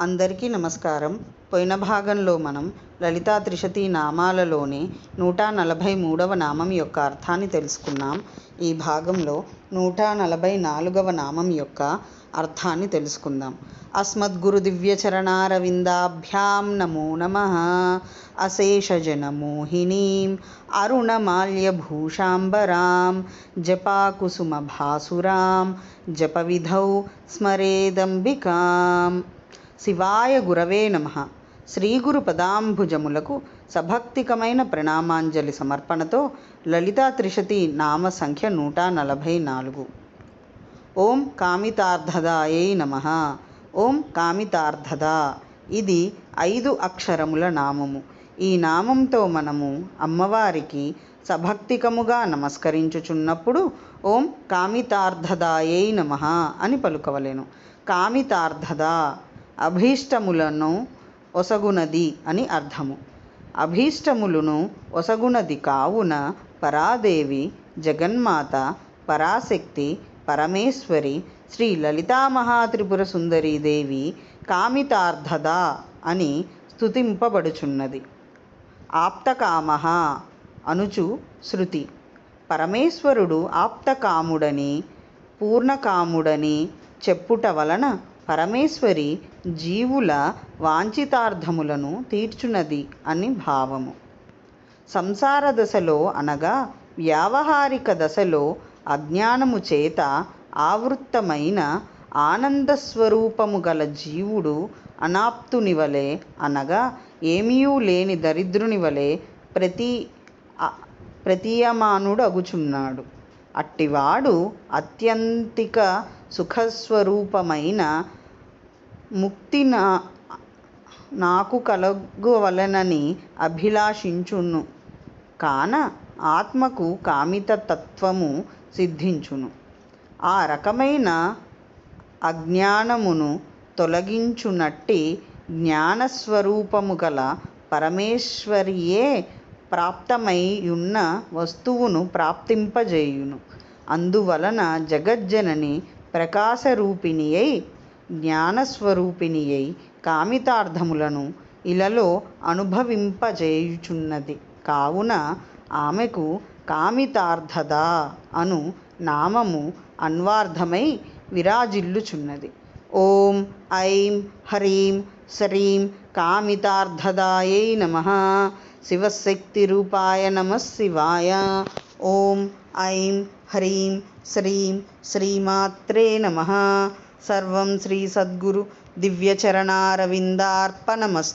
అందరికీ నమస్కారం. పోయిన భాగంలో మనం లలితా త్రిశతి నామాలలోని 143వ నామం యొక్క అర్థాన్ని తెలుసుకున్నాం. ఈ భాగంలో 144వ నామం యొక్క అర్థాన్ని తెలుసుకుందాం. అస్మద్గురు దివ్యచరణారవిందాభ్యాం నమో నమః. అశేషజనమోహినీం అరుణమాల్యభూషాంబరాం జపాకుసుమభాసురాం జపవిధౌ స్మరేదంబికాం. శివాయ గురవే నమః. శ్రీగురు పదాంభుజములకు సభక్తికమైన ప్రణామాంజలి సమర్పణతో లలితా త్రిశతి నామ సంఖ్య 144. ఓం కామితార్థదాయై నమః. ఓం కామితార్థద. ఇది 5 అక్షరముల నామము. ఈ నామంతో మనము అమ్మవారికి సభక్తికముగా నమస్కరించుచున్నప్పుడు ఓం కామితార్థదాయై నమః అని పలుకవలెను. కామితార్థద అభీష్టములను ఒసగునది అని అర్థము. అభీష్టములను ఒసగునది కావున పరాదేవి, జగన్మాత, పరాశక్తి, పరమేశ్వరి శ్రీ లలితామహాత్రిపుర సుందరీదేవి కామితార్థద అని స్తుతింపబడుచున్నది. ఆప్తకామః అనుచు శృతి. పరమేశ్వరుడు ఆప్తకాముడని, పూర్ణకాముడని చెప్పుట వలన పరమేశ్వరి జీవుల వాంఛితార్థములను తీర్చునది అని భావము. సంసార దశలో అనగా వ్యావహారిక దశలో అజ్ఞానము చేత ఆవృత్తమైన ఆనందస్వరూపము గల జీవుడు అనాప్తునివలే అనగా ఏమీయూ లేని దరిద్రుని వలె ప్రతీయమానుడగుచున్నాడు. అట్టివాడు అత్యంతిక సుఖస్వరూపమైన ముక్తి నాకు కలుగవలెనని అభిలాషించును కాన ఆత్మకు కామితత్వము సిద్ధించును. ఆ రకమైన అజ్ఞానమును తొలగించునట్టి జ్ఞానస్వరూపము గల పరమేశ్వరియే ప్రాప్తమైయున్న వస్తువును ప్రాప్తింపజేయును. అందువలన జగజ్జనని ప్రకాశరూపిణియై జ్ఞానస్వరూపిణియై కామితార్థములను ఇలలో అనుభవింపజేయుచున్నది కావున ఆమెకు కామితార్థద అను నామము అన్వార్థమై విరాజిల్లుచున్నది. ఓం ఐం హ్రీం శ్రీం కామితార్థదాయై నమః. శివశక్తిరూపాయ నమః శివాయ. ఓం ఐం హ్రీం శ్రీం శ్రీమాత్రే నమః. సర్వం శ్రీ సద్గురు దివ్యచరణారవిందార్పణమస్తు.